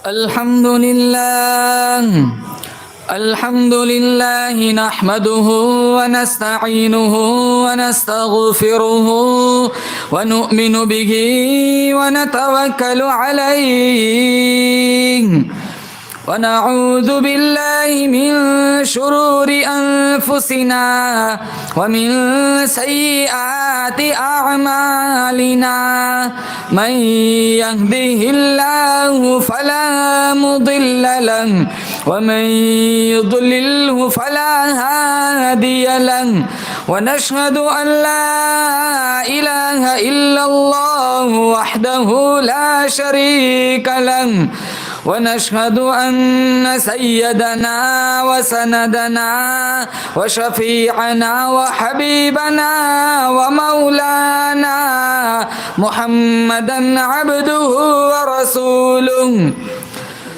الحمد لله الحمد لله نحمده ونستعينه ونستغفره ونؤمن به ونتوكل عليه ونعوذ بالله من شرور أنفسنا ومن سيئات أعمالنا من يهده الله فلا مضل له ومن يضلله فلا هادي له ونشهد أن لا إله إلا الله وحده لا شريك له ونشهد أن سيدنا وسندنا وشفيعنا وحبيبنا ومولانا محمدا عبده ورسوله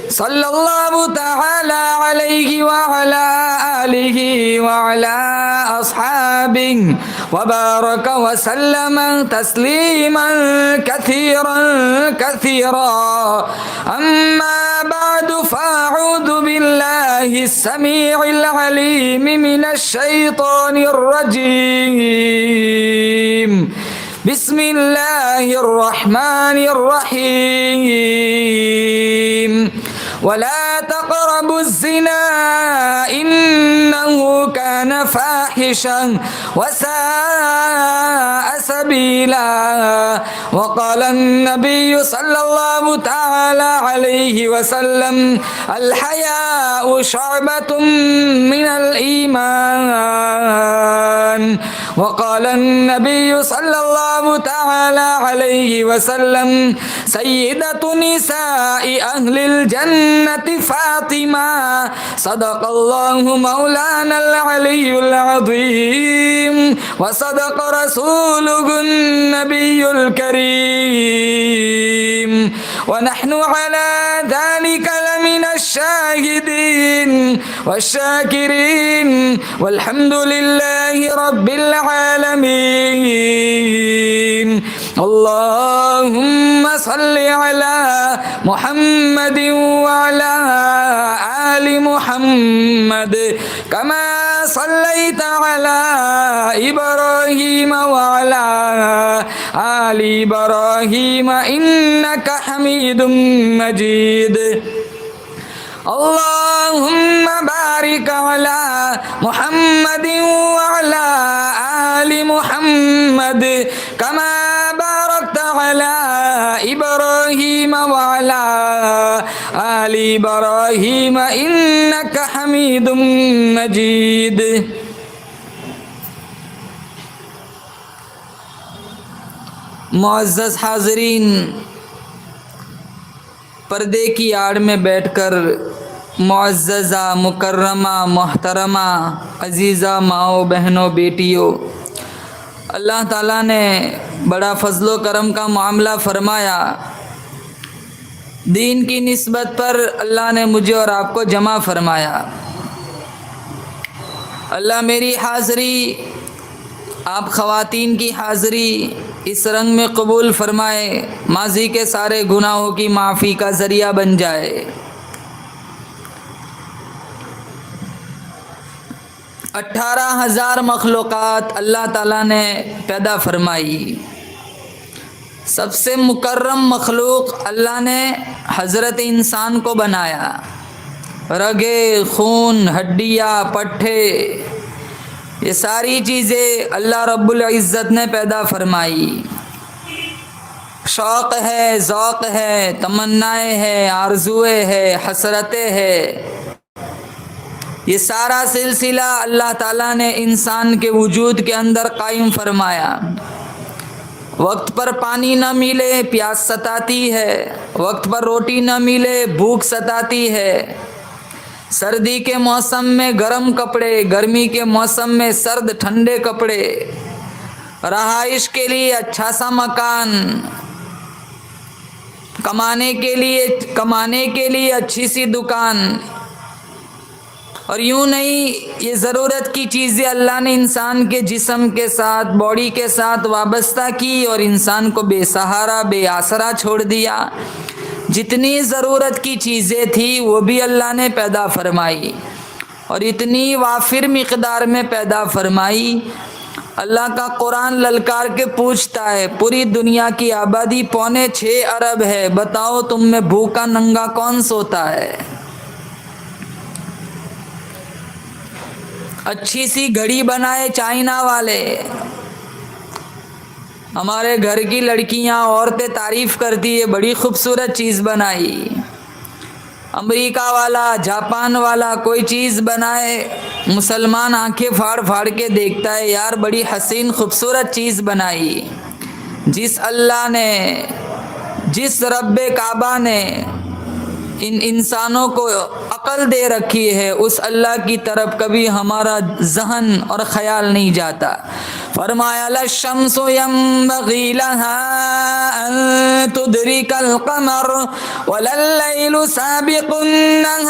صلى الله تعالى عليه وعلى آله وعلى أصحابه وبارك وسلم تسليما كثيرا كثيرا أما بعد فأعوذ بالله السميع العليم من الشيطان الرجيم بسم الله الرحمن الرحيم ولا تقربوا الزنا إنه كان فاحشا وساء سبيلا وقال النبي صلى الله تعالى عليه وسلم الحياء شعبة من الإيمان وقال النبي صلى الله تعالى عليه وسلم سيدة نساء أهل الجنة فاطمة صدق الله مولانا العلي العظيم وصدق رسوله النبي الكريم ونحن على ذلك لمن الشاهدين والشاكرين والحمد لله رب العالمين اللهم صل على محمد وعلى آل محمد كما صليت على إبراهيم وعلى آل إبراهيم إنك حميد مجيد اللهم بارك على محمد وعلى آل محمد كما باركت على إبراهيم وعلى آل إبراهيم إنك حميد مجيد معزز حاضرین، پردے کی آڑ میں بیٹھ کر معززہ مکرمہ محترمہ عزیزہ ماؤں بہنوں بیٹیوں، اللہ تعالیٰ نے بڑا فضل و کرم کا معاملہ فرمایا۔ دین کی نسبت پر اللہ نے مجھے اور آپ کو جمع فرمایا۔ اللہ میری حاضری، آپ خواتین کی حاضری اس رنگ میں قبول فرمائے، ماضی کے سارے گناہوں کی معافی کا ذریعہ بن جائے۔ 18,000 مخلوقات اللہ تعالیٰ نے پیدا فرمائی۔ سب سے مکرم مخلوق اللہ نے حضرت انسان کو بنایا۔ رگے، خون، ہڈیاں، پٹھے، یہ ساری چیزیں اللہ رب العزت نے پیدا فرمائی۔ شوق ہے، ذوق ہے، تمنائیں ہے، آرزویں ہے، حسرتیں ہے، یہ سارا سلسلہ اللہ تعالیٰ نے انسان کے وجود کے اندر قائم فرمایا۔ وقت پر پانی نہ ملے پیاس ستاتی ہے، وقت پر روٹی نہ ملے بھوک ستاتی ہے، سردی کے موسم میں گرم کپڑے، گرمی کے موسم میں سرد ٹھنڈے کپڑے، رہائش کے لیے اچھا سا مکان، کمانے کے لیے اچھی سی دکان، اور یوں نہیں، یہ ضرورت کی چیزیں اللہ نے انسان کے جسم کے ساتھ، باڈی کے ساتھ وابستہ کی اور انسان کو بے سہارا، بے آسرا چھوڑ دیا۔ جتنی ضرورت کی چیزیں تھی وہ بھی اللہ نے پیدا فرمائی اور اتنی وافر مقدار میں پیدا فرمائی۔ اللہ کا قرآن للکار کے پوچھتا ہے پوری دنیا کی آبادی 6.25 ارب ہے، بتاؤ تم میں بھوکا ننگا کون سوتا ہے؟ اچھی سی گھڑی بنائے چائنا والے، ہمارے گھر کی لڑکیاں عورتیں تعریف کرتی ہے بڑی خوبصورت چیز بنائی۔ امریکہ والا، جاپان والا کوئی چیز بنائے، مسلمان آنکھیں پھاڑ پھاڑ کے دیکھتا ہے یار بڑی حسین خوبصورت چیز بنائی۔ جس اللہ نے، جس رب کعبہ نے ان انسانوں کو عقل دے رکھی ہے اس اللہ کی طرف کبھی ہمارا ذہن اور خیال نہیں جاتا۔ فرمایا للشمس ينبغي لها ان تدرك القمر ولا الليل سابق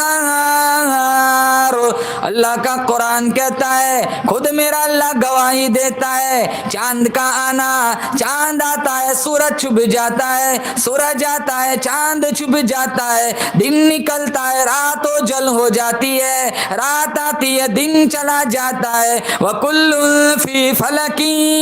النهار۔ اللہ کا قرآن کہتا ہے، خود میرا اللہ گواہی دیتا ہے، چاند کا آنا، چاند آتا ہے سورج چھپ جاتا ہے، سورج آتا ہے چاند چھپ جاتا ہے، دن نکلتا ہے رات و جل ہو جاتی ہے، رات آتی ہے دن چلا جاتا ہے، وَكُلٌّ فِي فَلَكٍ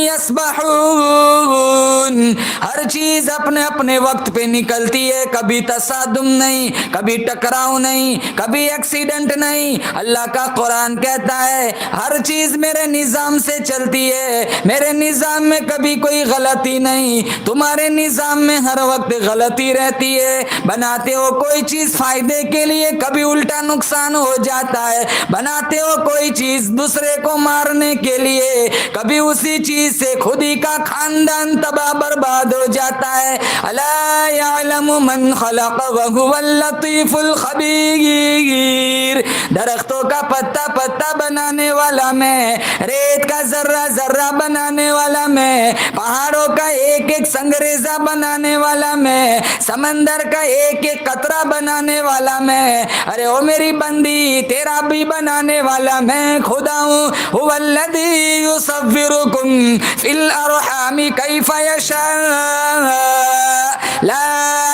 يَسْبَحُونَ۔ ہر چیز اپنے اپنے وقت پہ نکلتی ہے، کبھی تصادم نہیں، کبھی ٹکراؤ نہیں، کبھی ایکسیڈنٹ نہیں۔ اللہ کا قرآن کہتا ہے ہر چیز میرے نظام سے چلتی ہے، میرے نظام میں کبھی کوئی غلطی نہیں، تمہارے نظام میں ہر وقت غلطی رہتی ہے۔ بناتے ہو کوئی چیز فائدے کے لیے، کبھی الٹا نقصان ہو جاتا ہے، بناتے ہو کوئی چیز دوسرے کو مارنے کے لیے، کبھی اسی چیز سے خود ہی کا خاندان تباہ برباد ہو جاتا ہے۔ الا یعلم من خلق وهو اللطیف الخبیر۔ درختوں کا پتا پتا بنانے والا میں، ریت کا ذرہ ذرہ بنانے والا میں، پہاڑوں کا ایک ایک سنگریزہ بنانے والا میں، سمندر کا ایک ایک قطرہ بنانے والا میں۔ ارے او میری بندی تیرا بھی بنانے والا میں خدا ہوں۔ هو الذی یصورکم فی الارحام کیف یشاء لا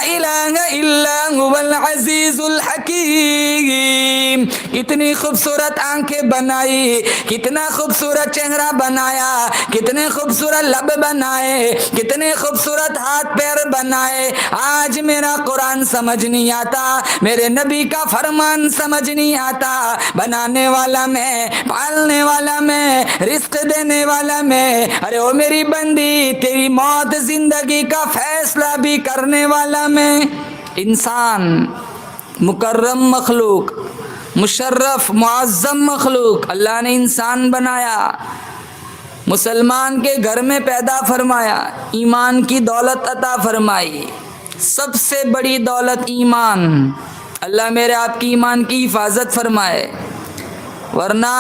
الہ الا هو العزیز الحکیم۔ کتنی خوبصورت آنکھیں بنائی، کتنا خوبصورت چہرہ بنایا، کتنے خوبصورت لب بنائے، کتنے خوبصورت ہاتھ پیر بنائے۔ آج میرا قرآن سمجھ نہیں آتا، میرے نبی کا فرمان سمجھ نہیں آتا۔ بنانے والا میں، پالنے والا میں، رزق دینے والا میں۔ ارے او میری بندی تیری موت زندگی کا فیصلہ بھی کرنے والا میں۔ انسان مکرم مخلوق، مشرف معظم مخلوق، اللہ نے انسان بنایا، مسلمان کے گھر میں پیدا فرمایا، ایمان کی دولت عطا فرمائی۔ سب سے بڑی دولت ایمان۔ اللہ میرے آپ کی ایمان کی حفاظت فرمائے، ورنہ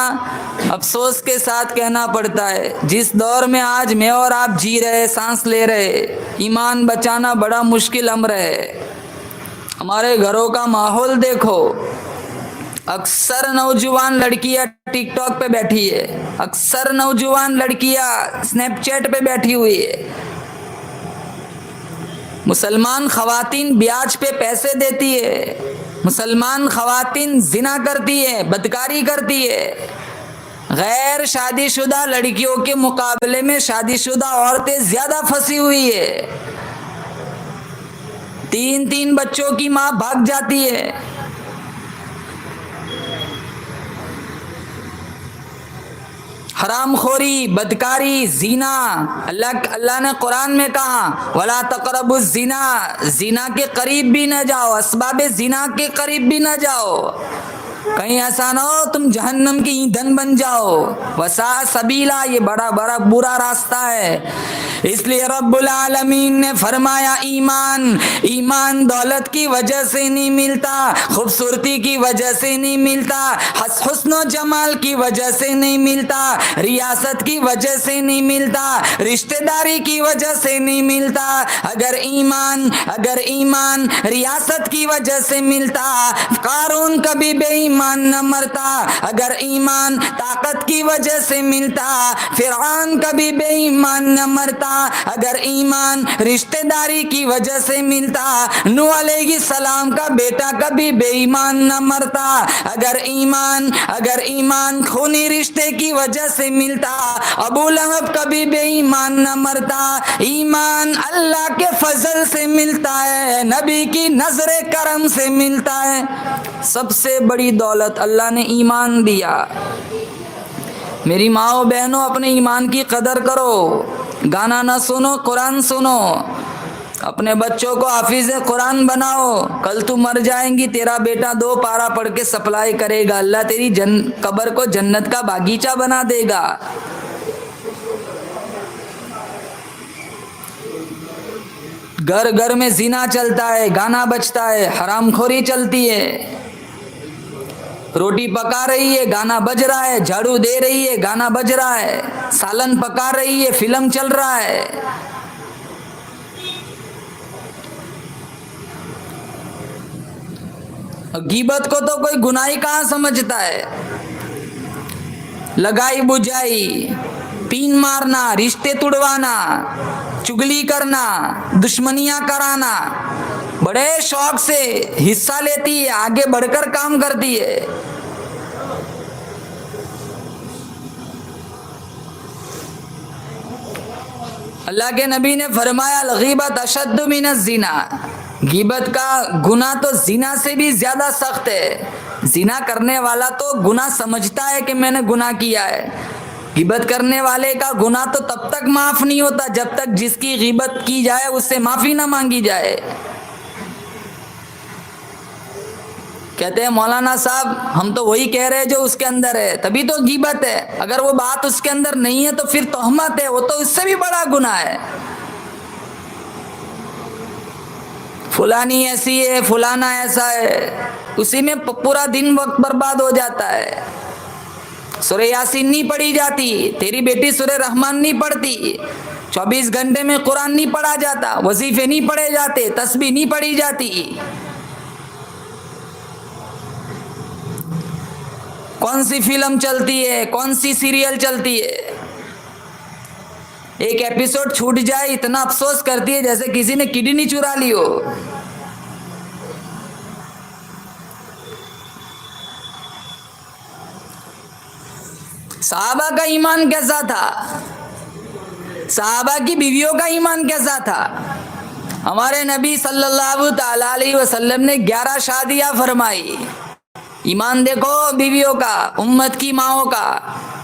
افسوس کے ساتھ کہنا پڑتا ہے جس دور میں آج میں اور آپ جی رہے، سانس لے رہے، ایمان بچانا بڑا مشکل امر ہے۔ ہمارے گھروں کا ماحول دیکھو، اکثر نوجوان لڑکیاں ٹک ٹاک پہ بیٹھی ہے، اکثر نوجوان لڑکیاں سنیپ چیٹ پہ بیٹھی ہوئی ہے۔ مسلمان خواتین بیاج پہ پیسے دیتی ہے، مسلمان خواتین زنا کرتی ہے، بدکاری کرتی ہے۔ غیر شادی شدہ لڑکیوں کے مقابلے میں شادی شدہ عورتیں زیادہ پھنسی ہوئی ہے۔ 3 بچوں کی ماں بھاگ جاتی ہے۔ حرام خوری، بدکاری، زنا۔ اللہ نے قرآن میں کہا وَلَا تَقْرَبُوا الزِّنَا، زنا کے قریب بھی نہ جاؤ، اسباب زنا کے قریب بھی نہ جاؤ، کہیں ایسا نہ ہو تم جہنم کی ایندھن بن جاؤ۔ وَسَاءَ سَبِيلًا، یہ بڑا برا راستہ ہے۔ اس لیے رب العالمین نے فرمایا ایمان دولت کی وجہ سے نہیں ملتا، خوبصورتی کی وجہ سے نہیں ملتا، حسن و جمال کی وجہ سے نہیں ملتا، ریاست کی وجہ سے نہیں ملتا، رشتہ داری کی وجہ سے نہیں ملتا۔ اگر ایمان ریاست کی وجہ سے ملتا قارون کبھی بے ایمان نہ مرتا، اگر ایمان طاقت کی وجہ سے ملتا فرعون کبھی بے ایمان نہ مرتا۔ مرتا اگر ایمان رشتہ داری کی وجہ سے ملتا، نوح علیہ السلام کا بیٹا کبھی بے ایمان نہ مرتا اگر ایمان خونی رشتے کی وجہ سے ملتا، ابو لہب کبھی بے ایمان نہ مرتا۔ ایمان اللہ کے فضل سے ملتا ہے، نبی کی نظر کرم سے ملتا ہے۔ سب سے بڑی دولت اللہ نے ایمان دیا۔ میری ماؤں بہنوں، اپنے ایمان کی قدر کرو، گانا نہ سنو، قرآن سنو، اپنے بچوں کو حافظ قرآن بناؤ۔ کل تو مر جائیں گی، تیرا بیٹا 2 پارا پڑھ کے سپلائی کرے گا، اللہ تیری قبر کو جنت کا باغیچہ بنا دے گا۔ گھر گھر میں زنا چلتا ہے، گانا بجتا ہے، حرام خوری چلتی ہے، روٹی پکا رہی ہے گانا بج رہا ہے، جھاڑو دے رہی ہے گانا بج رہا ہے، سالن پکا رہی ہے فلم چل رہا ہے۔ غیبت کو تو کوئی گناہ کہاں سمجھتا ہے؟ لگائی بجائی، پین مارنا، رشتے توڑوانا، چگلی کرنا، دشمنیاں کرانا، بڑے شوق سے حصہ لیتی ہے، آگے بڑھ کر کام کرتی ہے۔ اللہ کے نبی نے فرمایا الغیبت اشد من الزنا، غیبت کا گناہ تو زنا سے بھی زیادہ سخت ہے۔ زنا کرنے والا تو گناہ سمجھتا ہے کہ میں نے گناہ کیا ہے، غیبت کرنے والے کا گناہ تو تب تک معاف نہیں ہوتا جب تک جس کی غیبت کی جائے اس سے معافی نہ مانگی جائے۔ کہتے ہیں مولانا صاحب ہم تو وہی کہہ رہے جو اس کے اندر ہے، تبھی تو غیبت ہے، اگر وہ بات اس کے اندر نہیں ہے تو پھر تہمت ہے، وہ تو اس سے بھی بڑا گناہ ہے۔ فلانی ایسی ہے، فلانا ایسا ہے، اسی میں پورا دن وقت برباد ہو جاتا ہے۔ سورہ یاسین نہیں پڑھی جاتی، تیری بیٹی سورہ رحمان نہیں پڑھتی، 24 گھنٹے میں قرآن نہیں پڑھا جاتا، وظیفے نہیں پڑھے جاتے، تسبیح نہیں پڑھی جاتی۔ کون سی فلم چلتی ہے، کون سی سیریل چلتی ہے، ایک ایپیسوڈ چھوٹ جائے اتنا افسوس کرتی ہے جیسے کسی نے کڈنی چرا لی ہو۔ صحابہ کا ایمان کیسا تھا؟ صحابہ کی بیویوں کا ایمان کیسا تھا؟ ہمارے نبی صلی اللہ تعالی علیہ وسلم نے 11 شادیاں فرمائی۔ ایمان دیکھو بیویوں کا، امت کی ماؤں کا۔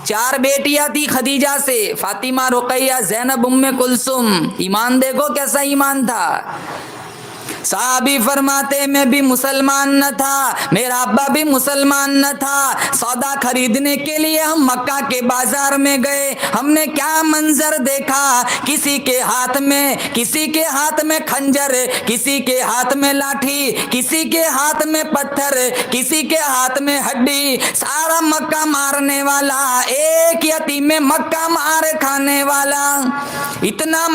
4 بیٹیاں تھی خدیجہ سے، فاطمہ، رقیہ، زینب، ام کلثوم۔ ایمان دیکھو کیسا ایمان تھا۔ صحابی فرماتے میں بھی مسلمان نہ تھا، میرا ابا بھی مسلمان نہ تھا، سودا خریدنے کے لیے ہم مکہ کے بازار میں گئے، ہم نے کیا منظر دیکھا، کسی کے ہاتھ میں خنجر، کسی کے ہاتھ میں لاٹھی، کسی کے ہاتھ میں پتھر، کسی کے ہاتھ میں ہڈی، سارا مکہ مارنے والا، ایک یتیم مکہ مار کھانے والا۔ اتنا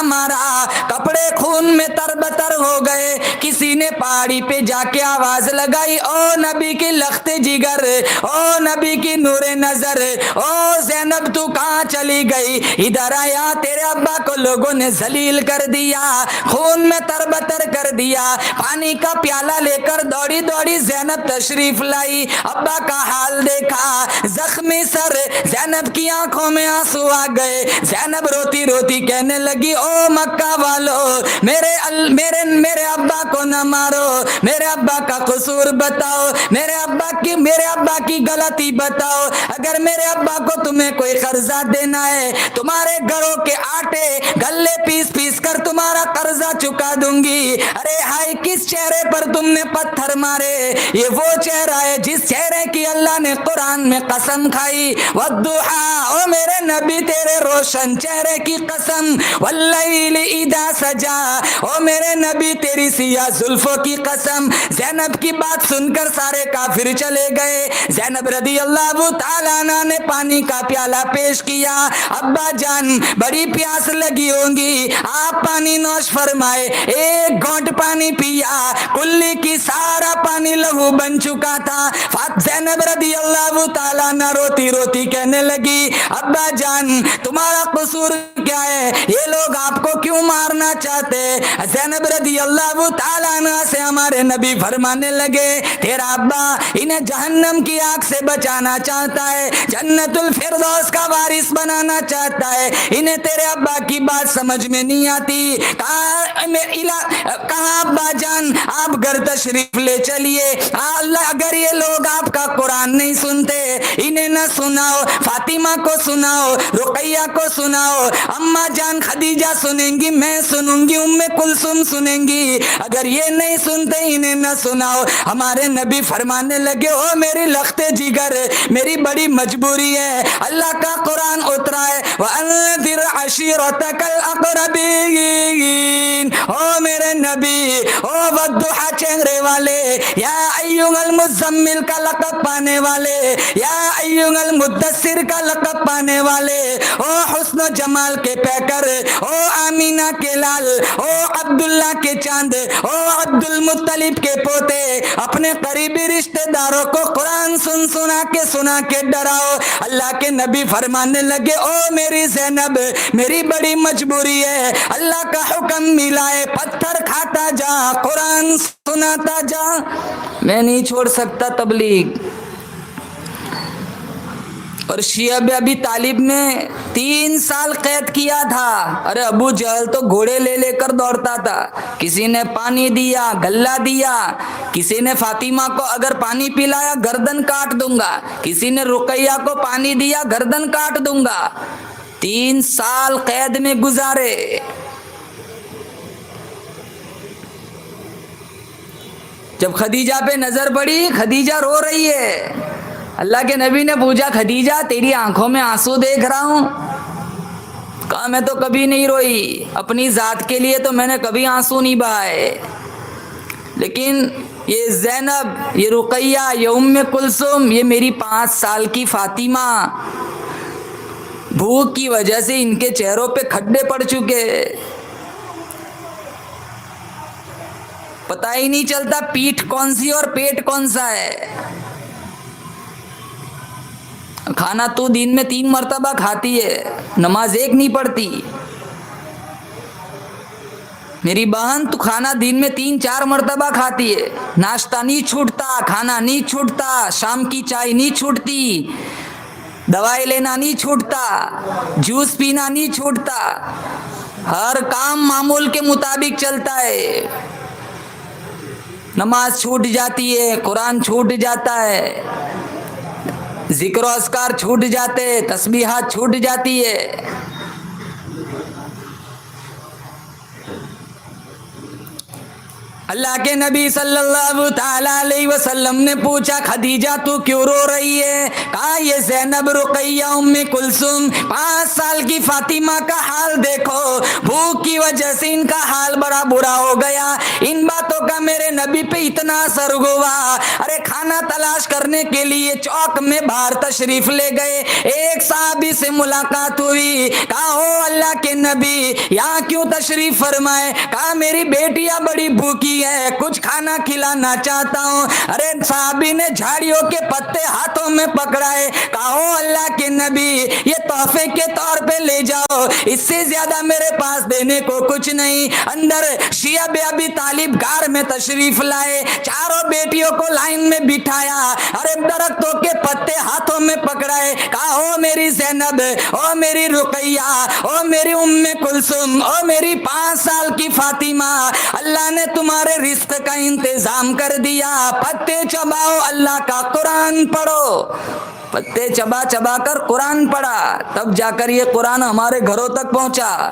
مارا کپڑے خون میں تربتر ہو گئے۔ کسی نے پہاڑی پہ جا کے آواز لگائی، او نبی کی لخت جگر، او نبی کی نور نظر، او زینب تو کہاں چلی گئی، ادھر آیا، تیرے ابا کو لوگوں نے ذلیل کر دیا، خون میں تربتر کر دیا۔ پانی کا پیالہ لے کر دوڑی زینب تشریف لائی، ابا کا حال دیکھا، زخمی سر، زینب کی آنکھوں میں آنسو آ گئے۔ زینب روتی کہنے لگی، او مکہ والو، میرے ابا کو نہ مارو، میرے ابا کا قصور بتاؤ، میرے ابا کی غلطی بتاؤ، اگر میرے ابا کو تمہیں کوئی قرضہ دینا ہے، تمہارے گھروں کے آٹے گلے پیس کر تمہارا قرضہ چکا دوں گی۔ ارے ہائے، کس چہرے پر تم نے پتھر مارے؟ یہ وہ چہرہ ہے جس چہرے کی اللہ نے قرآن میں قسم کھائی، والضحیٰ، او میرے نبی تیرے روشن چہرے کی قسم، واللیل اذا سجا، او میرے نبی تیری سیاہ کھایا زلفوں کی قسم. زینب کی بات سن کر سارے کافر چلے گئے. زینب رضی اللہ تعالیٰ عنہ نے پانی کا پیالہ پیش کیا. ابا جان بڑی پیاس لگی ہوگی, آپ پانی نوش فرمائے. ایک گھونٹ پانی پیا, کلی کی سارا پانی لہو بن چکا تھا. زینب رضی اللہ تعالیٰ عنہ روتی روتی کہنے لگی, ابا جان تمہارا قصور کیا ہے, یہ لوگ آپ کو کیوں مارنا چاہتے. زینب رضی اللہ تعالیٰ عنہ سے ہمارے نبی فرمانے لگے, تیرا ابا انہیں جہنم کی آگ سے بچانا چاہتا ہے, جنت الفردوس کا وارث بنانا چاہتا ہے. انہیں تیرے ابا کی بات سمجھ میں نہیں آتی. کہاں ابا جان آپ گھر تشریف لے چلیے. اللہ اگر یہ لوگ آپ کا قرآن نہیں سنتے, انہیں نہ سناؤ, فاطمہ کو سناؤ, رقیہ کو سناؤ, اماں جان خدیجہ سنیں گی, میں سنوں گی, ام کلثوم سنیں گی. اگر یہ نہیں سنتے انہیں نہ سناؤ. ہمارے نبی فرمانے لگے, او میری لخت جگر, میری بڑی مجبوری ہے. اللہ کا قرآن اترا ہے, وَأَنذِرْ عَشِيرَتَكَ الْأَقْرَبِينَ. او میرے نبی, او وَالضُّحَىٰ چہرے والے, یا ایھا المزمل کا لقب پانے والے, یا ایھا المدثر کا لقب پانے والے, او حسن و جمال کے پیکر, او آمینہ کے لال, او عبداللہ کے چاند, او عبد المطلب کے پوتے, اپنے قریبی رشتہ داروں کو قرآن سنا کے ڈراؤ. اللہ کے نبی فرمانے لگے, او میری زینب میری بڑی مجبوری ہے, اللہ کا حکم ملا ہے, پتھر کھاتا جا, قرآن سناتا جا, میں نہیں چھوڑ سکتا تبلیغ. اور شیعہ ابی طالب نے 3 سال قید کیا تھا. ارے ابو جہل تو گھوڑے لے لے کر دوڑتا تھا. کسی نے پانی دیا, غلہ دیا, کسی نے فاطمہ کو اگر پانی پلایا گردن کاٹ دوں گا, کسی نے رقیہ کو پانی دیا گردن کاٹ دوں گا. 3 سال قید میں گزارے. جب خدیجہ پہ نظر پڑی, خدیجہ رو رہی ہے. اللہ کے نبی نے پوچھا, خدیجہ تیری آنکھوں میں آنسو دیکھ رہا ہوں. کہا میں تو کبھی نہیں روئی, اپنی ذات کے لیے تو میں نے کبھی آنسو نہیں بہائے, لیکن یہ زینب, یہ رقیہ, یہ ام کلثوم, یہ میری 5 سال کی فاطمہ, بھوک کی وجہ سے ان کے چہروں پہ کھڈے پڑ چکے, پتہ ہی نہیں چلتا پیٹھ کون سی اور پیٹ کون سا ہے. کھانا تو دن میں 3 مرتبہ کھاتی ہے, نماز ایک نہیں پڑھتی. میری بہن تو کھانا دن میں 3-4 مرتبہ کھاتی ہے, ناشتہ نہیں چھوٹتا, کھانا نہیں چھوٹتا, شام کی چائے نہیں چھوٹتی, دوائی لینا نہیں چھوٹتا, جوس پینا نہیں چھوٹتا, ہر کام معمول کے مطابق چلتا ہے. نماز چھوٹ جاتی ہے, قرآن چھوٹ جاتا ہے, ذکر و اذکار چھوٹ جاتے, تسبیحات چھوٹ جاتی ہے. اللہ کے نبی صلی اللہ تعالیٰ علیہ وسلم نے پوچھا, خدیجہ تو کیوں رو رہی ہے؟ کہا یہ زینب, رقیہ, ام کلثوم, 5 سال کی فاطمہ کا حال دیکھو, بھوک کی وجہ سے ان کا حال بڑا برا ہو گیا. ان باتوں کا میرے نبی پہ اتنا اثر ہوا. ارے کھانا تلاش کرنے کے لیے چوک میں باہر تشریف لے گئے. ایک صحابی سے ملاقات ہوئی. کہا او اللہ کے نبی یہاں کیوں تشریف فرمائے؟ کہا میری بیٹیاں بڑی بھوکی ہے, کچھ کھانا کھلانا چاہتا ہوں. ارے صحابی نے جھاڑیوں کے پتے ہاتھوں میں پکڑائے. کہا او اللہ کے نبی یہ تحفے کے طور پہ لے جاؤ, اس سے زیادہ میرے پاس دینے کو کچھ نہیں. اندر شیعہ ابی طالب غار میں تشریف لائے, چاروں بیٹیوں کو لائن میں بٹھایا, ارے درختوں کے پتے ہاتھوں میں پکڑائے. کہا او میری زینب, او میری رقیہ, او میری ام کلثوم, او میری 5 سال کی فاطمہ, اللہ نے تمہارے رزق کا انتظام کر دیا, پتے چباؤ, اللہ کا قرآن پڑھو. پتے چبا چبا کر قرآن پڑھا, تب جا کر یہ قرآن ہمارے گھروں تک پہنچا.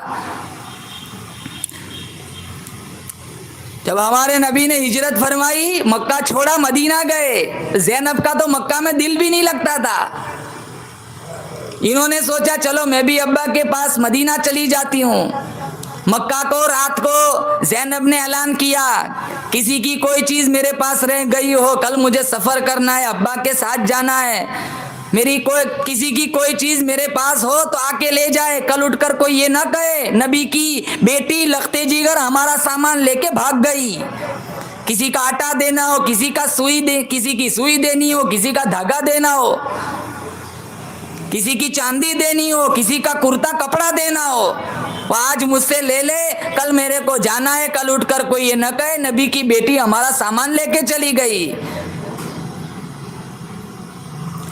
جب ہمارے نبی نے ہجرت فرمائی, مکہ چھوڑا, مدینہ گئے. زینب کا تو مکہ میں دل بھی نہیں لگتا تھا. انہوں نے سوچا چلو میں بھی ابا کے پاس مدینہ چلی جاتی ہوں. مکہ کو رات کو زینب نے اعلان کیا کسی کی کوئی چیز میرے پاس رہ گئی ہو، کل مجھے سفر کرنا ہے، ابا کے ساتھ جانا ہے، کسی کی کوئی چیز میرے پاس ہو تو آ کے لے جائے، کل اٹھ کر کوئی یہ نہ کہے نبی کی بیٹی لختے جگر ہمارا سامان لے کے بھاگ گئی۔ کسی کا آٹا دینا ہو، کسی کی سوئی دینی ہو، کسی کا دھاگا دینا ہو، کسی کی چاندی دینی ہو، کسی کا کرتا کپڑا دینا ہو، وہ آج مجھ سے لے لے، کل میرے کو جانا ہے، کل اٹھ کر کوئی یہ نہ کہے نبی کی بیٹی ہمارا سامان لے کے چلی گئی۔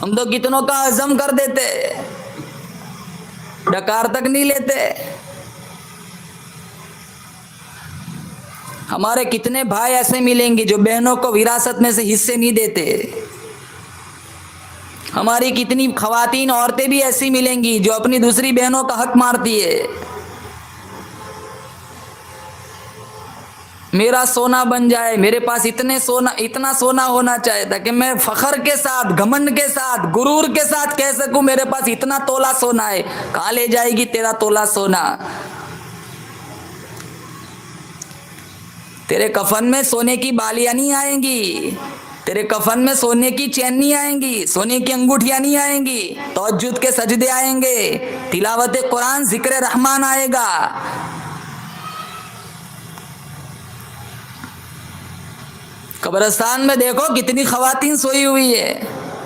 ہم تو کتنوں کا عزم کر دیتے، ڈکار تک نہیں لیتے۔ ہمارے کتنے بھائی ایسے ملیں گے جو بہنوں کو وراثت میں سے حصے نہیں دیتے، ہماری کتنی خواتین عورتیں بھی ایسی ملیں گی جو اپنی دوسری بہنوں کا حق مارتی ہے۔ میرا سونا بن جائے، میرے پاس اتنا سونا ہونا چاہیے تھا کہ میں فخر کے ساتھ، گھمنڈ کے ساتھ، غرور کے ساتھ کہہ سکوں میرے پاس اتنا تولا سونا ہے۔ کہاں لے جائے گی تیرا تولا سونا؟ تیرے کفن میں سونے کی بالیاں نہیں آئیں گی، تیرے کفن میں سونے کی چین نہیں آئیں گی، سونے کی انگوٹھیاں نہیں آئیں گی، تہجد کے سجدے آئیں گے، تلاوت قرآن، ذکر رحمان آئے گا۔ قبرستان میں دیکھو کتنی خواتین سوئی ہوئی ہے،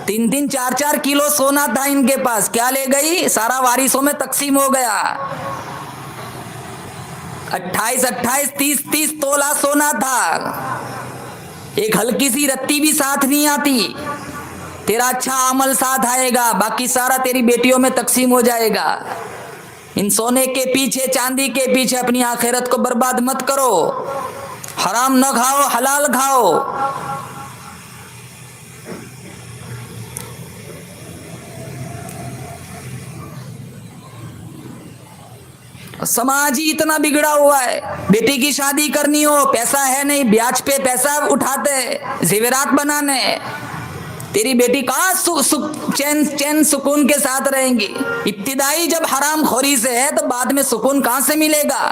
3-3 4-4 کلو سونا تھا ان کے پاس، کیا لے گئی؟ سارا وارثوں میں تقسیم ہو گیا۔ 28 30 تولا سونا تھا، ایک ہلکی سی رتی بھی ساتھ نہیں آتی۔ تیرا اچھا عمل ساتھ آئے گا، باقی سارا تیری بیٹیوں میں تقسیم ہو جائے گا۔ ان سونے کے پیچھے، چاندی کے پیچھے اپنی آخرت کو برباد مت کرو، حرام نہ کھاؤ، حلال کھاؤ۔ سماج ہی اتنا بگڑا ہوا ہے، بیٹی کی شادی کرنی ہو، پیسہ ہے نہیں، بیاج پہ پیسہ اٹھاتے، زیورات بنانے۔ تیری بیٹی کہاں چین سکون کے ساتھ رہیں گی؟ ابتدائی جب حرام خوری سے ہے تو بعد میں سکون کہاں سے ملے گا؟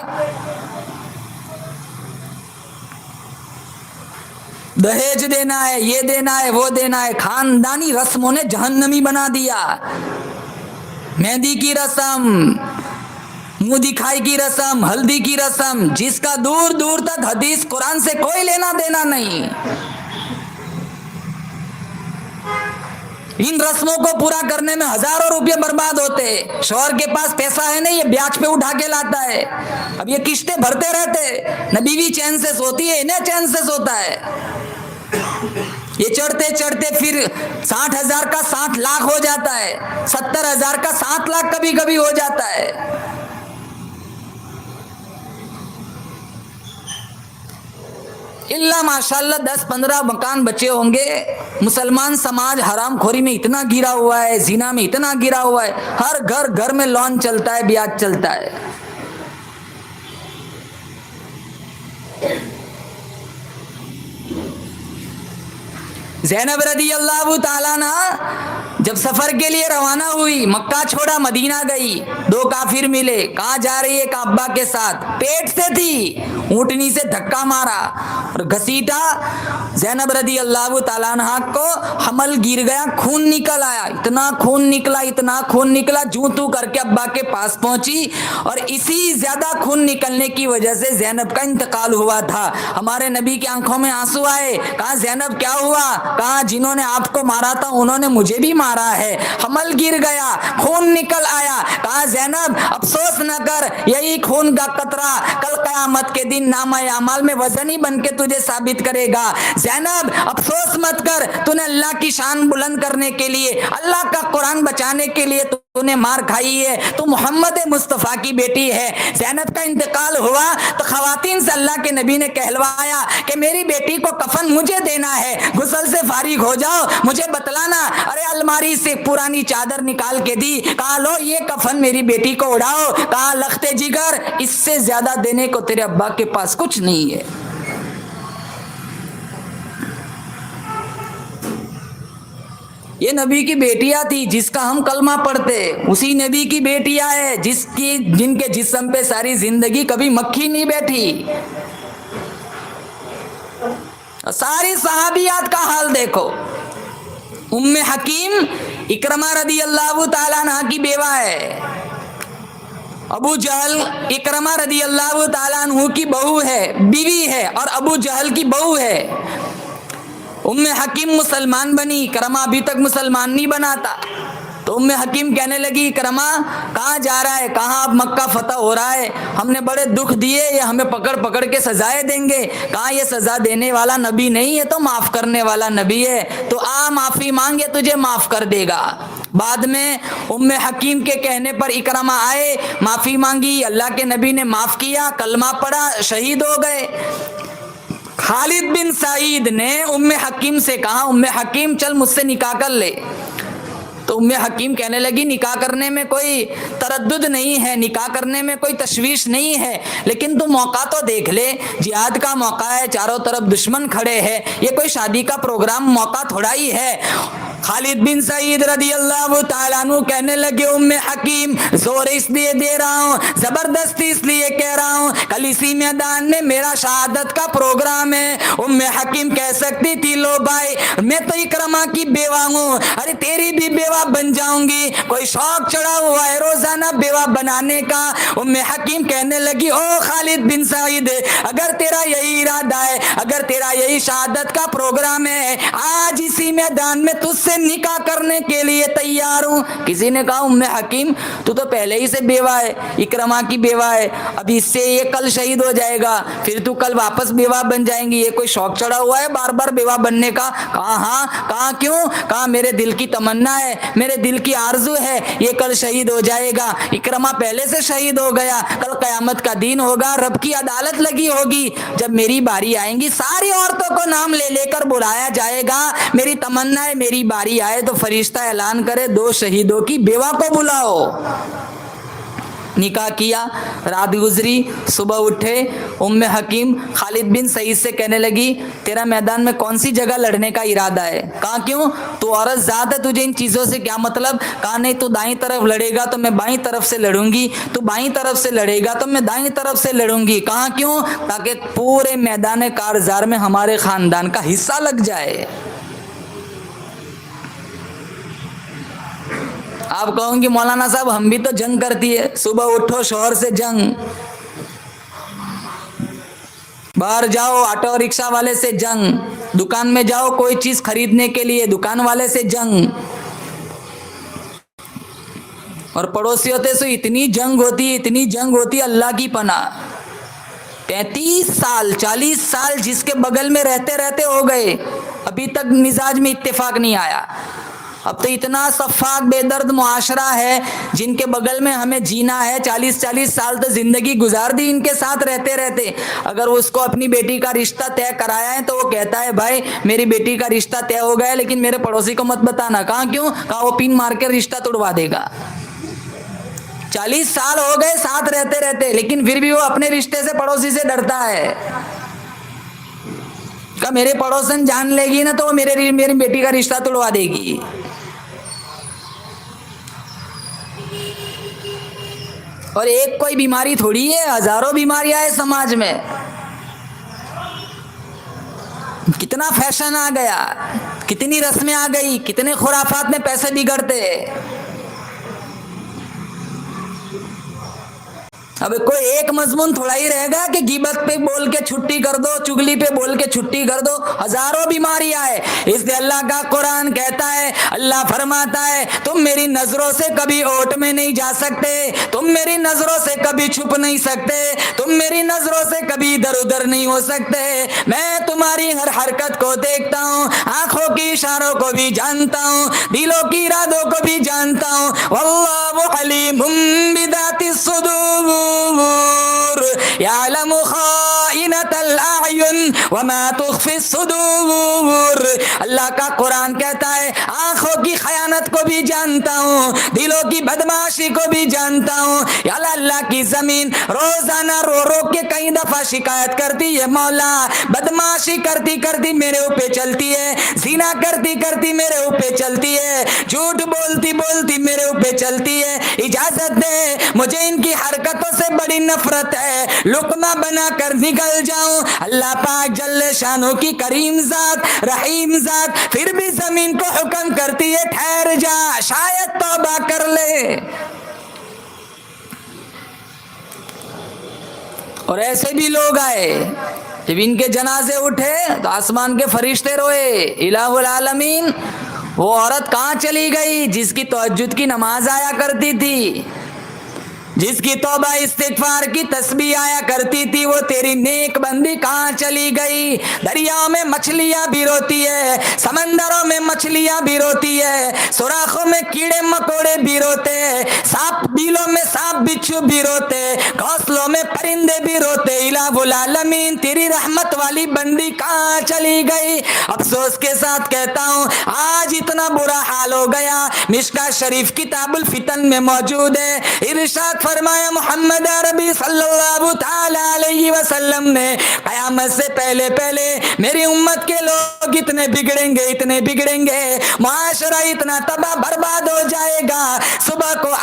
دہیج دینا ہے، یہ دینا ہے، وہ دینا ہے، خاندانی رسموں نے جہنمی بنا دیا۔ مہندی کی رسم، منہ دکھائی کی رسم، ہلدی کی رسم، جس کا دور دور تک حدیث قرآن سے کوئی لینا دینا نہیں۔ ان رسموں کو پورا کرنے میں ہزاروں روپے برباد ہوتے۔ شوہر کے پاس پیسہ ہے نہیں، یہ بیاج پہ اٹھا کے لاتا ہے، اب یہ قسطیں بھرتے رہتے، نہ بیوی چین سے سوتی ہے نہ چین سے سوتا ہے۔ یہ چڑھتے چڑھتے پھر 60,000 کا 60 لاکھ ہو جاتا ہے، 70,000 کا 7 لاکھ کبھی کبھی ہو جاتا ہے۔ اللہ ماشاءاللہ 10-15 مکان بچے ہوں گے۔ مسلمان سماج حرام خوری میں اتنا گرا ہوا ہے، زنا میں اتنا گرا ہوا ہے، ہر گھر میں لون چلتا ہے، بیاج چلتا ہے۔ زینب رضی اللہ تعالیٰ عنہ جب سفر کے لیے روانہ ہوئی، مکہ چھوڑا، مدینہ گئی، 2 کافر ملے، کہاں جا رہی ہے؟ کہ ابا کے ساتھ، پیٹ سے تھی، اونٹنی سے دھکا مارا اور گھسیٹا، زینب رضی اللہ تعالیٰ عنہ کو حمل گر گیا، خون نکل آیا، اتنا خون نکلا، جوں تو کر کے ابا کے پاس پہنچی، اور اسی زیادہ خون نکلنے کی وجہ سے زینب کا انتقال ہوا تھا۔ ہمارے نبی کی آنکھوں میں آنسو آئے، کہا زینب کیا ہوا؟ کہا جنہوں نے آپ کو مارا تھا انہوں نے مجھے بھی مارا ہے، حمل گر گیا، خون نکل آیا۔ کہا زینب افسوس نہ کر، یہی خون کا قطرہ کل قیامت کے دن نامہ اعمال میں وزنی بن کے تجھے ثابت کرے گا۔ زینب افسوس مت کر، تو نے اللہ کی شان بلند کرنے کے لیے، اللہ کا قرآن بچانے کے لیے تو نے مار کھائی ہے، تو محمد مصطفیٰ کی بیٹی ہے۔ زینب کا انتقال ہوا تو خواتین سے اللہ کے نبی نے کہلوایا کہ میری بیٹی کو کفن مجھے دینا ہے، غسل سے فارغ ہو جاؤ، مجھے بتلانا۔ ارے الماری سے پرانی چادر نکال کے دی، کہا لو یہ کفن میری بیٹی کو اڑاؤ۔ کہا لختے جگر، اس سے زیادہ دینے کو تیرے ابا کے پاس کچھ نہیں ہے۔ یہ نبی کی بیٹیاں تھی جس کا ہم کلمہ پڑھتے، اسی نبی کی بیٹیاں ہے جن کے جسم پہ ساری زندگی کبھی مکھی نہیں بیٹھی۔ ساری صحابیات کا حال دیکھو۔ ام حکیم اکرمہ رضی اللہ تعالیٰ عنہ کی بیوہ ہے، ابو جہل اکرمہ رضی اللہ تعالیٰ عنہ کی بہو ہے، بیوی ہے، اور ابو جہل کی بہو ہے۔ ام حکیم مسلمان بنی، اکرمہ ابھی تک مسلمان نہیں بنا تھا، تو ام حکیم کہنے لگی اکرمہ کہاں جا رہا ہے، کہاں اب مکہ فتح ہو رہا ہے، ہم نے بڑے دکھ دیے، یہ ہمیں پکڑ پکڑ کے سزائیں دیں گے، کہاں یہ سزا دینے والا نبی نہیں ہے تو معاف کرنے والا نبی ہے، تو آ معافی مانگے تجھے معاف کر دے گا۔ بعد میں ام حکیم کے کہنے پر اکرمہ آئے، معافی مانگی، اللہ کے نبی نے معاف کیا، کلمہ پڑھا، شہید ہو گئے۔ خالد بن سعید نے ام حکیم سے کہا ام حکیم چل مجھ سے نکاح کر لے، تو ام حکیم کہنے لگی نکاح کرنے میں کوئی تردد نہیں ہے، نکاح کرنے میں کوئی تشویش نہیں ہے، لیکن تو موقع تو دیکھ لے، جہاد کا موقع ہے، چاروں طرف دشمن کھڑے ہیں، یہ کوئی شادی کا پروگرام موقع تھوڑا ہی ہے۔ خالد بن سعید رضی اللہ تعالیٰ عنہ کہنے لگے ام حکیم زور اس لیے دے رہا ہوں، زبردستی اس لیے کہہ رہا ہوں، کل اسی میدان میں میرا شہادت کا پروگرام ہے۔ ام حکیم کہہ سکتی تھی لو بھائی میں تو اکرمہ کی بیوہ ہوں، ارے تیری بھی بیوہ بن جاؤں گی، کوئی شوق چڑھا ہوا ہے روزانہ بیوہ بنانے کا۔ ام حکیم کہنے لگی او خالد بن سعید اگر تیرا یہی ارادہ ہے، اگر تیرا یہی شہادت کا پروگرام ہے، آج اسی میدان میں تجھ سے نکاح کرنے کے لیے تیار ہوں۔ کسی نے کہا ام حکیم تو پہلے ہی سے بیوہ ہے، اکرمہ کی بیوہ ہے، ابھی اس سے یہ کل شہید ہو جائے گا، پھر تو کل واپس بیوہ بن جائیں گی، یہ کوئی شوق چڑھا ہوا ہے بار بار بیوہ بننے کا؟ کہا ہاں، کہا کیوں؟ کہا میرے دل کی تمنا ہے، میرے دل کی آرزو ہے، یہ کل شہید ہو جائے گا۔ اکرمہ پہلے سے شہید ہو گیا، کل قیامت کا دن ہوگا، رب کی عدالت لگی ہوگی، جب میری باری آئیں گی ساری عورتوں کو نام لے لے کر بلایا جائے گا، میری تمنا ہے میری باری آئے تو فرشتہ اعلان کرے 2 شہیدوں کی بیوہ کو بلاؤ۔ نکاح کیا، رات گزری، صبح اٹھے، ام حکیم خالد بن سعید سے کہنے لگی تیرا میدان میں کون سی جگہ لڑنے کا ارادہ ہے؟ کہا کیوں؟ تو عورت ذات ہے، تجھے ان چیزوں سے کیا مطلب؟ کہا نہیں تو دائیں طرف لڑے گا تو میں بائیں طرف سے لڑوں گی، تو بائیں طرف سے لڑے گا تو میں دائیں طرف سے لڑوں گی۔ کہا کیوں؟ تاکہ پورے میدان کارزار میں ہمارے خاندان کا حصہ لگ جائے۔ آپ کہوں گی مولانا صاحب ہم بھی تو جنگ کرتی ہے، صبح اٹھو شوہر سے جنگ، باہر جاؤ آٹو رکشہ والے سے جنگ، دکان میں جاؤ کوئی چیز خریدنے کے لیے دکان والے سے جنگ، اور پڑوسیوں سے اتنی جنگ ہوتی ہے، اتنی جنگ ہوتی ہے اللہ کی پناہ۔ 35 سال 40 سال جس کے بغل میں رہتے رہتے ہو گئے، ابھی تک مزاج میں اتفاق نہیں آیا۔ اب تو اتنا صفاق بے درد معاشرہ ہے، جن کے بغل میں ہمیں جینا ہے، 40 سال تو زندگی گزار دی ان کے ساتھ رہتے رہتے، اگر اس کو اپنی بیٹی کا رشتہ طے کرایا ہے تو وہ کہتا ہے بھائی میری بیٹی کا رشتہ طے ہو گیا لیکن میرے پڑوسی کو مت بتانا۔ کہاں کیوں؟ کہا وہ پین مار کے رشتہ توڑوا دے گا۔ 40 سال ہو گئے ساتھ رہتے رہتے، لیکن پھر بھی وہ اپنے رشتے سے پڑوسی سے ڈرتا ہے، کہا میرے پڑوسن جان لے گی نا تو وہ میری بیٹی کا رشتہ توڑوا دے گی۔ اور ایک کوئی بیماری تھوڑی ہے، ہزاروں بیماریاں ہیں سماج میں۔ کتنا فیشن آ گیا، کتنی رسمیں آ گئی، کتنے خرافات میں پیسے بگڑتے۔ اب کوئی ایک مضمون تھوڑا ہی رہے گا کہ غیبت پہ بول کے چھٹی کر دو، چگلی پہ بول کے چھٹی کر دو، ہزاروں بیماریاں ہیں۔ اس لیے اللہ کا قرآن کہتا ہے، اللہ فرماتا ہے تم میری نظروں سے کبھی اوٹ میں نہیں جا سکتے، تم میری نظروں سے کبھی چھپ نہیں سکتے، تم میری نظروں سے کبھی ادھر ادھر نہیں ہو سکتے، میں تمہاری ہر حرکت کو دیکھتا ہوں، آنکھوں کی اشاروں کو بھی جانتا ہوں، دلوں کی ارادوں کو بھی جانتا ہوں، واللہ علیم بذات الصدور۔ الصدور يعلم خائنة الأعين وما تخفي الصدور. اللہ کا قرآن کہتا ہے آنکھوں کی خیانت کو بھی جانتا ہوں, دلوں کی بدماشی کو بھی جانتا ہوں. یا اللہ کی زمین روزانہ رو رو کے کئی دفعہ شکایت کرتی ہے, مولا بدماشی کرتی کرتی میرے اوپر چلتی ہے, زنا کرتی کرتی میرے اوپر چلتی ہے, جھوٹ بولتی بولتی میرے اوپر چلتی ہے, اجازت دے مجھے ان کی حرکتوں سے بڑی نفرت ہے, لقمہ بنا کر نکل جاؤں. اللہ پاک جل شانہ کی کریم ذات رحیم ذات پھر بھی زمین کو حکم کرتی ہے ٹھہر جا, شاید توبہ کر لے. اور ایسے بھی لوگ آئے جب ان کے جنازے اٹھے تو آسمان کے فرشتے روئے, الہ العالمین وہ عورت کہاں چلی گئی جس کی تہجد کی نماز آیا کرتی تھی, جس کی توبہ استغفار کی تسبیح آیا کرتی تھی, وہ تیری نیک بندی کہاں چلی گئی؟ دریاؤں میں مچھلیاں بھی روتی ہے, سمندروں میں مچھلیاں بھی روتی ہے, سوراخوں میں کیڑے مکوڑے بھی روتے, سانپ بیلوں میں سانپ بچھو بھی روتے, گھونسلوں میں پرندے بھی روتے. الہ العالمین تیری رحمت والی بندی کہاں چلی گئی؟ افسوس کے ساتھ کہتا ہوں آج اتنا برا حال ہو گیا. مشکاۃ شریف کتاب الفتن میں موجود ہے, ارشاد فرمایا محمد عربی صلی اللہ تعالی علیہ وسلم نے قیامت سے پہلے پہلے میری امت کے لوگ اتنے بگڑیں گے, معاشرہ اتنا تباہ برباد ہو جائے گا. صبح کو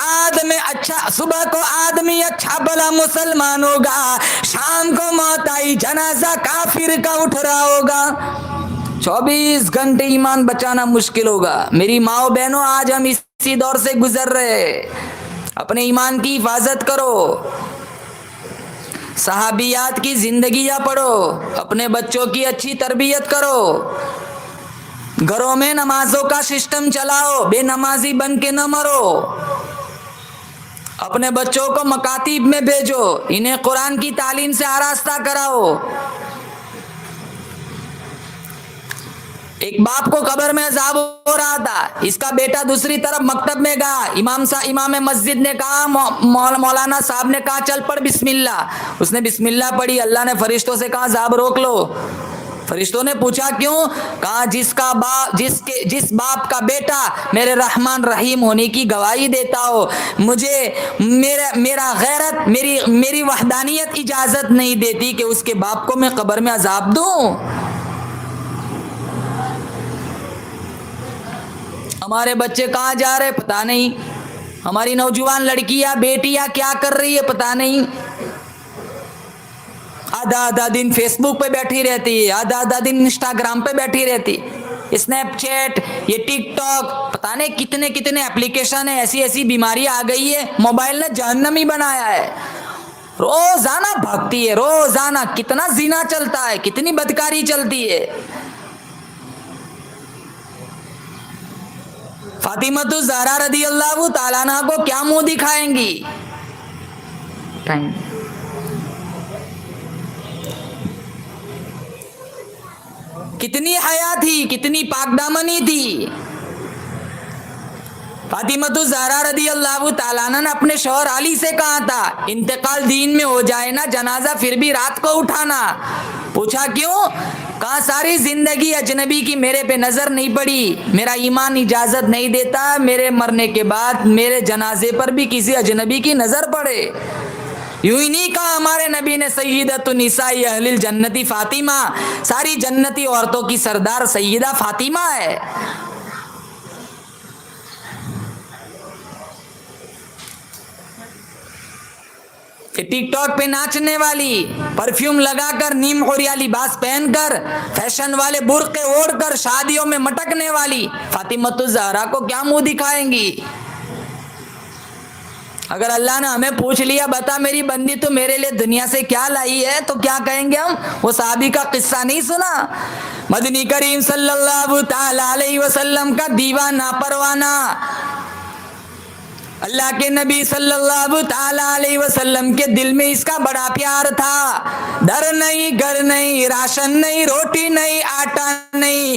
آدمی اچھا بھلا مسلمان ہوگا, شام کو موت آئی جنازہ کافر کا اٹھ رہا ہوگا. 24 گھنٹے ایمان بچانا مشکل ہوگا. میری ماں بہنوں آج ہم اسی دور سے گزر رہے, اپنے ایمان کی حفاظت کرو, صحابیات کی زندگیاں پڑھو, اپنے بچوں کی اچھی تربیت کرو, گھروں میں نمازوں کا سسٹم چلاؤ, بے نمازی بن کے نہ مرو, اپنے بچوں کو مکاتب میں بھیجو, انہیں قرآن کی تعلیم سے آراستہ کراؤ. ایک باپ کو قبر میں عذاب ہو رہا تھا, اس کا بیٹا دوسری طرف مکتب میں گیا, امام مسجد نے کہا, مولانا صاحب نے کہا چل پڑھ بسم اللہ, اس نے بسم اللہ پڑھی. اللہ نے فرشتوں سے کہا عذاب روک لو. فرشتوں نے پوچھا کیوں؟ کہا جس باپ کا بیٹا میرے رحمان رحیم ہونے کی گواہی دیتا ہو, مجھے میرا غیرت میری وحدانیت اجازت نہیں دیتی کہ اس کے باپ کو میں قبر میں عذاب دوں. ہمارے بچے کہاں جا رہے پتہ نہیں, ہماری نوجوان لڑکیاں بیٹیاں کیا کر رہی ہے پتہ نہیں. آدھا دن فیس بک پہ بیٹھی رہتی ہے, آدھا دن انسٹاگرام پہ بیٹھی رہتی, اسنیپ چیٹ, یہ ٹک ٹاک, پتہ نہیں کتنے اپلیکیشن ہیں. ایسی بیماری آ گئی ہے, موبائل نے جہنمی بنایا ہے. روزانہ بھاگتی ہے, روزانہ کتنا زنا چلتا ہے, کتنی بدکاری چلتی ہے. فاطمہ الزہرا رضی اللہ تعالیٰ عنہ کو کیا منہ دکھائیں گی؟ کتنی حیا تھی, کتنی پاک دامنی تھی. فاطمہ الزہرا رضی اللہ تعالیٰ عنہ نے اپنے شوہر علی سے کہا تھا انتقال دین میں ہو جائے نا جنازہ پھر بھی رات کو اٹھانا. پوچھا کیوں؟ کہا ساری زندگی اجنبی کی میرے پہ نظر نہیں پڑی, میرا ایمان اجازت نہیں دیتا میرے مرنے کے بعد میرے جنازے پر بھی کسی اجنبی کی نظر پڑے. یوں ہی نہیں کہا ہمارے نبی نے سیدۃ النساء اہل الجنتی فاطمہ, ساری جنتی عورتوں کی سردار سیدہ فاطمہ ہے. ٹک ٹاک پہ ناچنے والی, پرفیوم لگا کر, نیم حوریہ لباس پہن کر, فیشن والے برقعے اوڑھ کر شادیوں میں مٹکنے والی فاطمہ الزہرا کو کیا منہ دکھائیں گی؟ اگر اللہ نے ہمیں پوچھ لیا بتا میری بندی تو میرے لیے دنیا سے کیا لائی ہے, تو کیا کہیں گے ہم؟ وہ صحابی کا قصہ نہیں سنا؟ مدنی کریم صلی اللہ تعالی علیہ وسلم کا دیوانہ پروانہ, اللہ کے نبی صلی اللہ تعالی علیہ وسلم کے دل میں اس کا بڑا پیار تھا. در نہیں, گھر نہیں, راشن نہیں, روٹی نہیں, آٹا نہیں,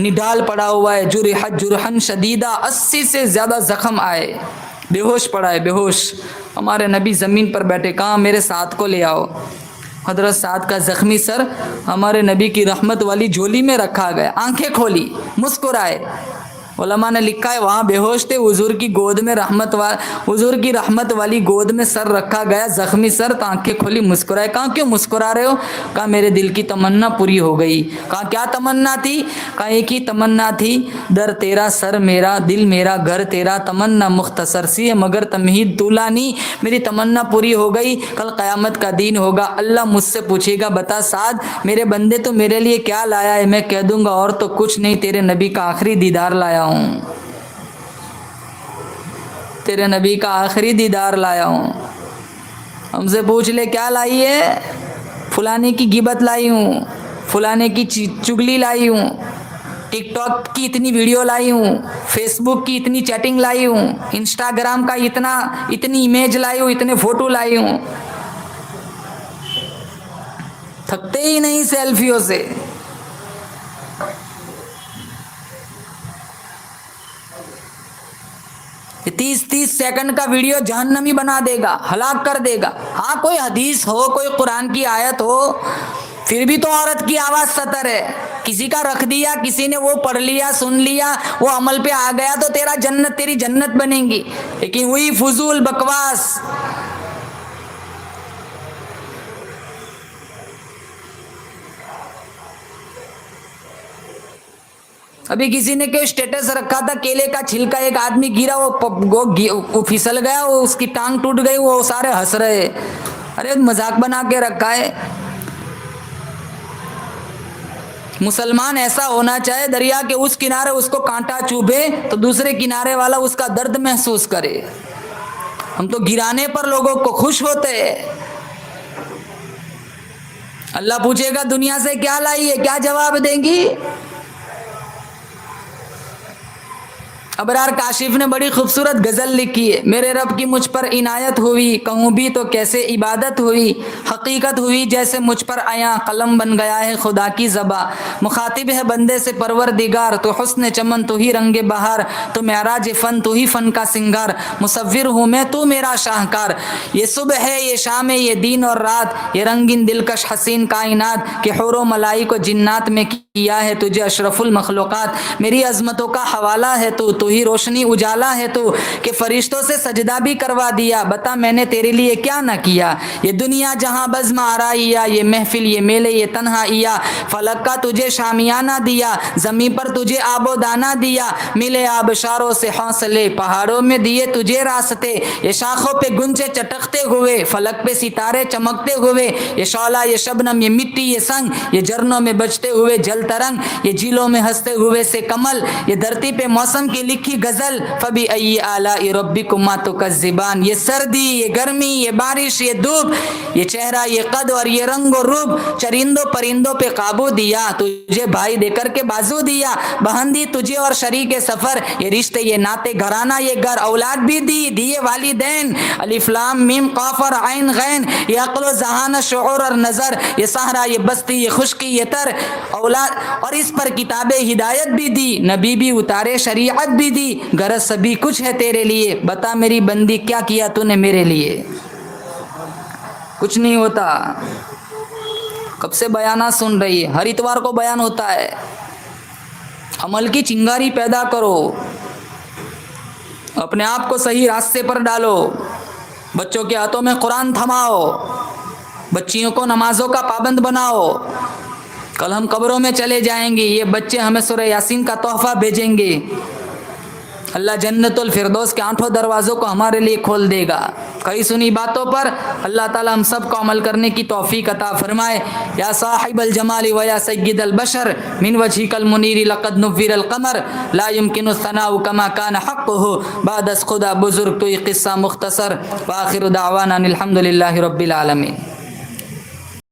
نڈال پڑا ہوا ہے، جرحت جرحن شدیدہ، 80 سے زیادہ زخم آئے، بے ہوش پڑا ہے، بے ہوش۔ ہمارے نبی زمین پر بیٹھے، کہاں میرے ساتھ کو لے آؤ۔ حضرت سعد کا زخمی سر ہمارے نبی کی رحمت والی جھولی میں رکھا گیا، آنکھیں کھولی، مسکرائے۔ علماء نے لکھا ہے وہاں بے ہوش تھے، حضور کی گود میں حضور کی رحمت والی گود میں سر رکھا گیا، زخمی سر، تو آنکھیں کھولی، مسکرائے۔ کہا کیوں مسکرا رہے ہو؟ کہا میرے دل کی تمنا پوری ہو گئی۔ کہا کیا تمنا تھی؟ کہا ایک ہی تمنا تھی، در تیرا سر میرا، دل میرا، گھر تیرا، تمنا مختصر سی ہے مگر تمہید طولانی۔ میری تمنا پوری ہو گئی، کل قیامت کا دن ہوگا، اللہ مجھ سے پوچھے گا بتا سعد میرے بندے تو میرے لیے کیا لایا ہے؟ میں کہہ دوں گا اور تو کچھ نہیں، تیرے نبی کا آخری دیدار لایا ہوں، تیرے نبی کا آخری دیدار لایا ہوں۔ ہم سے پوچھ لے کیا لائی ہے؟ فلانے کی غیبت لائی ہوں، فلانے کی چگلی لائی ہوں، ٹک ٹاک کی اتنی ویڈیو لائی ہوں، فیس بک کی اتنی چیٹنگ لائی ہوں، انسٹاگرام کا اتنی امیج لائی ہوں، اتنے فوٹو لائی ہوں۔ تھکتے ہی نہیں سیلفیوں سے۔ یہ 30 سیکنڈ کا ویڈیو جہنمی بنا دے گا، ہلاک کر دے گا۔ ہاں کوئی حدیث ہو، کوئی قرآن کی آیت ہو، پھر بھی تو عورت کی آواز سطر ہے، کسی کا رکھ دیا، کسی نے وہ پڑھ لیا، سن لیا، وہ عمل پہ آ گیا تو تیری جنت بنے گی، لیکن وہی فضول بکواس۔ ابھی کسی نے کوئی اسٹیٹس رکھا تھا، کیلے کا چھلکا، ایک آدمی گرا، وہ پھسل گیا، اس کی ٹانگ ٹوٹ گئی، وہ سارے ہنس رہے۔ ارے مذاق بنا کے رکھا ہے۔ مسلمان ایسا ہونا چاہے دریا کے اس کنارے اس کو کانٹا چوبھے تو دوسرے کنارے والا اس کا درد محسوس کرے۔ ہم تو گرانے پر لوگوں کو خوش ہوتے ہیں۔ اللہ پوچھے گا دنیا سے کیا لائی ہے، کیا جواب دیں گی؟ ابرار کاشف نے بڑی خوبصورت غزل لکھی ہے، میرے رب کی مجھ پر عنایت ہوئی، کہوں بھی تو کیسے عبادت ہوئی، حقیقت ہوئی جیسے مجھ پر آیا، قلم بن گیا ہے خدا کی زباں، مخاطب ہے بندے سے پروردگار، تو حسن چمن تو ہی رنگ بہار، تو معراج فن تو ہی فن کا سنگار، مصور ہوں میں تو میرا شاہکار، یہ صبح ہے یہ شام ہے یہ دن اور رات، یہ رنگین دلکش حسین کائنات، کہ حور و ملائک و جنات میں کیا ہے تجھے اشرف المخلوقات، میری عظمتوں کا حوالہ ہے تو ہی روشنی اجالا ہے تو، کہ فرشتوں سے سجدہ بھی کروا دیا، بتا میں نے تیرے لیے کیا نہ کیا، یہ دنیا جہاں بزم آرائیا، یہ محفل یہ میلے یہ تنہائیا، فلک کا تجھے شامیانہ دیا، زمین پر تجھے آب و دانہ دیا، ملے آبشاروں سے حوصلے، پہاڑوں میں دیے تجھے راستے، یہ شاخوں پہ گنجے چٹکتے ہوئے، فلک پہ ستارے چمکتے ہوئے، یہ شعلہ یہ شبنم یہ مٹی یہ سنگ، یہ جھرنوں میں بجتے ہوئے جل ترنگ، یہ جھیلوں میں ہنستے ہوئے سے کمل، یہ دھرتی پہ موسم کی لکھی غزل، فبأي آلاء ربكما تكذبان، یہ سردی یہ گرمی یہ بارش یہ دھوپ، یہ چہرہ یہ قد اور یہ رنگ و روپ، چرندوں پرندوں پہ قابو دیا، تجھے بھائی دے کر کے بازو دیا، بہن دی تجھے اور شریک سفر، یہ رشتے یہ ناتے گھرانہ یہ گھر، اولاد بھی دیے والدین، الف لام میم قاف اور عین غین، یہ عقل و ذہان شعور اور نظر، یہ صحرا یہ بستی یہ خشکی یہ تر، اولاد اور اس پر کتاب ہدایت بھی دی، نبی بھی اتارے شریعت بھی دی، غرض سبھی کچھ ہے تیرے لیے، بتا میری بندی کیا کیا تو نے میرے لیے؟ کچھ نہیں ہوتا۔ کب سے بیانات سن رہی ہے، ہر اتوار کو بیان ہوتا ہے۔ عمل کی چنگاری پیدا کرو، اپنے آپ کو صحیح راستے پر ڈالو، بچوں کے ہاتھوں میں قرآن تھماؤ، بچیوں کو نمازوں کا پابند بناؤ۔ کل ہم قبروں میں چلے جائیں گے، یہ بچے ہمیں سورہ یاسین کا تحفہ بھیجیں گے، اللہ جنت الفردوس کے 8 دروازوں کو ہمارے لیے کھول دے گا۔ کئی سنی باتوں پر اللہ تعالی ہم سب کو عمل کرنے کی توفیق عطا فرمائے۔ یا صاحب الجمال و یا سید البشر من وجهك المنیر لقد نور القمر لا يمكن الثناء كما كان حقه بعد از خدا بزرگ تو یہ قصہ مختصر، وآخر دعوانا الحمد للہ رب العالمین۔